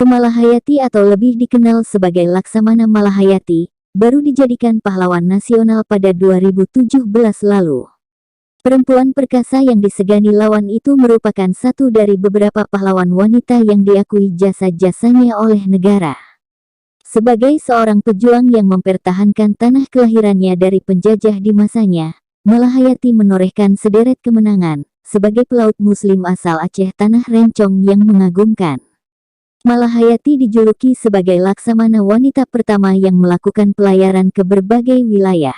Malahayati atau lebih dikenal sebagai Laksamana Malahayati, baru dijadikan pahlawan nasional pada 2017 lalu. Perempuan perkasa yang disegani lawan itu merupakan satu dari beberapa pahlawan wanita yang diakui jasa-jasanya oleh negara. Sebagai seorang pejuang yang mempertahankan tanah kelahirannya dari penjajah di masanya, Malahayati menorehkan sederet kemenangan, sebagai pelaut muslim asal Aceh Tanah Rencong yang mengagumkan. Malahayati dijuluki sebagai Laksamana wanita pertama yang melakukan pelayaran ke berbagai wilayah.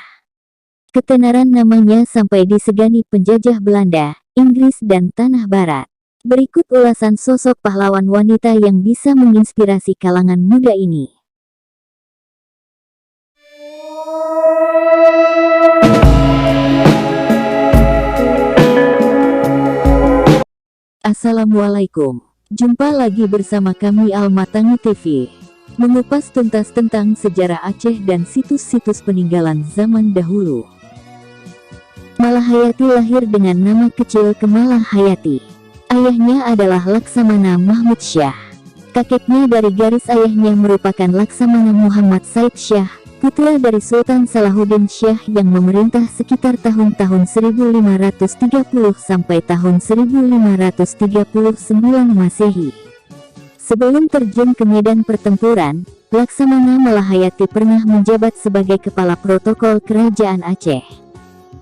Ketenaran namanya sampai disegani penjajah Belanda, Inggris dan Tanah Barat. Berikut ulasan sosok pahlawan wanita yang bisa menginspirasi kalangan muda ini. Assalamualaikum. Jumpa lagi bersama kami Almatangi TV, mengupas tuntas tentang sejarah Aceh dan situs-situs peninggalan zaman dahulu. Malahayati lahir dengan nama kecil Kemalahayati. Ayahnya adalah Laksamana Mahmud Syah. Kakeknya dari garis ayahnya merupakan Laksamana Muhammad Said Syah, putra dari Sultan Salahuddin Syah yang memerintah sekitar tahun-tahun 1530 sampai tahun 1539 Masehi. Sebelum terjun ke medan pertempuran, Laksamana Malahayati pernah menjabat sebagai kepala protokol Kerajaan Aceh.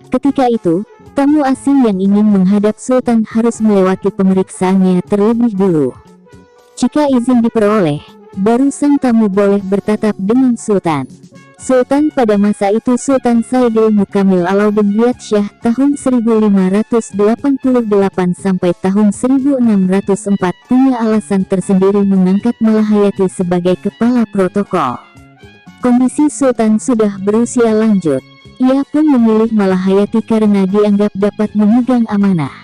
Ketika itu, tamu asing yang ingin menghadap Sultan harus melewati pemeriksaannya terlebih dulu. Jika izin diperoleh, baru sang tamu boleh bertatap dengan Sultan. Sultan pada masa itu Sultan Saidil Mukamil Alauddin Riyad Syah tahun 1588 sampai tahun 1604 punya alasan tersendiri mengangkat Malahayati sebagai kepala protokol. Kondisi Sultan sudah berusia lanjut. Ia pun memilih Malahayati karena dianggap dapat memegang amanah.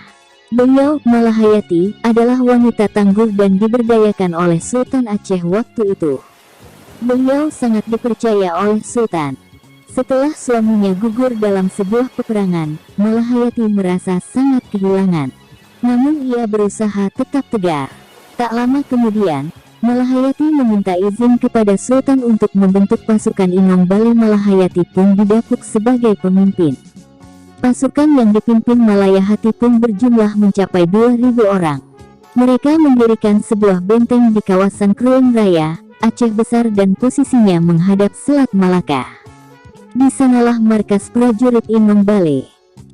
Beliau, Malahayati, adalah wanita tangguh dan diberdayakan oleh Sultan Aceh waktu itu. Beliau sangat dipercaya oleh Sultan. Setelah suaminya gugur dalam sebuah peperangan, Malahayati merasa sangat kehilangan. Namun ia berusaha tetap tegar. Tak lama kemudian, Malahayati meminta izin kepada Sultan untuk membentuk pasukan Inong Bale. Malahayati pun didapuk sebagai pemimpin. Pasukan yang dipimpin Malahayati pun berjumlah mencapai 2.000 orang. Mereka mendirikan sebuah benteng di kawasan Krueng Raya, Aceh Besar dan posisinya menghadap Selat Malaka. Di sanalah markas prajurit Inong Bale.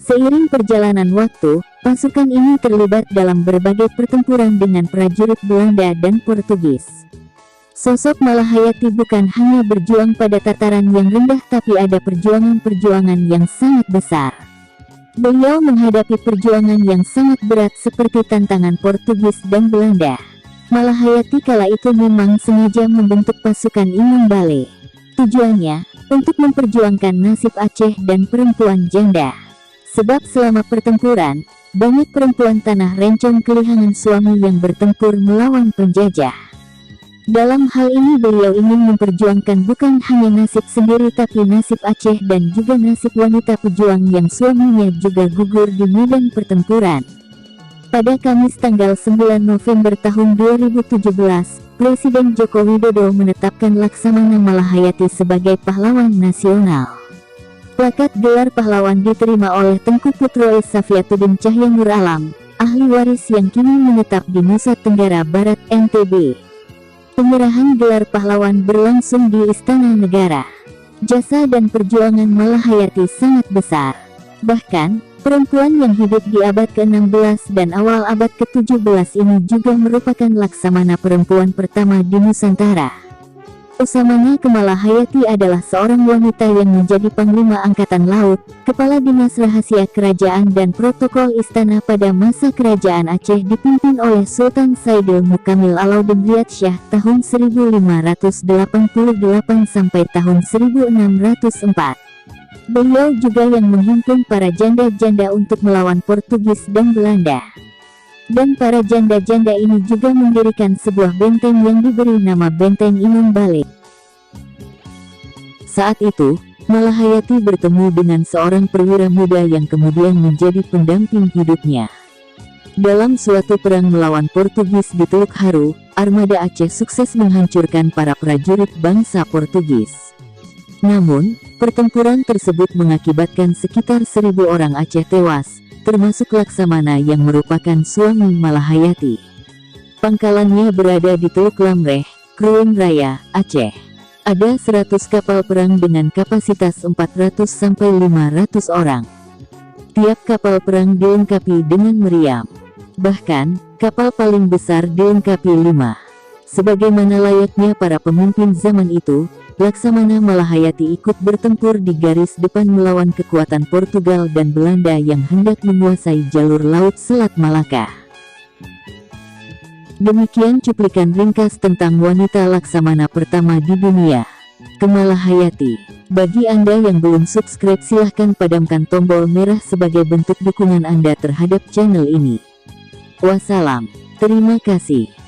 Seiring perjalanan waktu, pasukan ini terlibat dalam berbagai pertempuran dengan prajurit Belanda dan Portugis. Sosok Malahayati bukan hanya berjuang pada tataran yang rendah tapi ada perjuangan-perjuangan yang sangat besar. Beliau menghadapi perjuangan yang sangat berat seperti tantangan Portugis dan Belanda. Malahayati kala itu memang sengaja membentuk pasukan Inong Bale. Tujuannya, untuk memperjuangkan nasib Aceh dan perempuan janda. Sebab selama pertempuran, banyak perempuan Tanah Rencong kehilangan suami yang bertempur melawan penjajah. Dalam hal ini beliau ingin memperjuangkan bukan hanya nasib sendiri tapi nasib Aceh dan juga nasib wanita pejuang yang suaminya juga gugur di medan pertempuran. Pada Kamis tanggal 9 November tahun 2017, Presiden Joko Widodo menetapkan Laksamana Malahayati sebagai pahlawan nasional. Plakat gelar pahlawan diterima oleh Tengku Putro Es Safiatuddin Cahya Nur Alam, ahli waris yang kini menetap di Nusa Tenggara Barat (NTB). Penyerahan gelar pahlawan berlangsung di Istana Negara. Jasa dan perjuangan Malahayati sangat besar. Bahkan, perempuan yang hidup di abad ke-16 dan awal abad ke-17 ini juga merupakan laksamana perempuan pertama di Nusantara. Usamanya Malahayati adalah seorang wanita yang menjadi Panglima Angkatan Laut, Kepala Dinas Rahasia Kerajaan dan Protokol Istana pada masa Kerajaan Aceh dipimpin oleh Sultan Saidil Mukamil Alauddin Riyad Syah tahun 1588 sampai tahun 1604. Beliau juga yang menghimpun para janda-janda untuk melawan Portugis dan Belanda. Dan para janda-janda ini juga mendirikan sebuah benteng yang diberi nama Benteng Inong Bale. Saat itu, Malahayati bertemu dengan seorang perwira muda yang kemudian menjadi pendamping hidupnya. Dalam suatu perang melawan Portugis di Teluk Haru, armada Aceh sukses menghancurkan para prajurit bangsa Portugis. Namun, pertempuran tersebut mengakibatkan sekitar 1.000 orang Aceh tewas, termasuk Laksamana yang merupakan suami Malahayati. Pangkalannya berada di Teluk Lamreh, Krueng Raya, Aceh. Ada 100 kapal perang dengan kapasitas 400-500 orang. Tiap kapal perang dilengkapi dengan meriam. Bahkan, kapal paling besar dilengkapi 5. Sebagaimana layaknya para pemimpin zaman itu, Laksamana Malahayati ikut bertempur di garis depan melawan kekuatan Portugal dan Belanda yang hendak menguasai jalur laut Selat Malaka. Demikian cuplikan ringkas tentang wanita Laksamana pertama di dunia, Malahayati. Bagi Anda yang belum subscribe, silahkan padamkan tombol merah sebagai bentuk dukungan Anda terhadap channel ini. Wassalam. Terima kasih.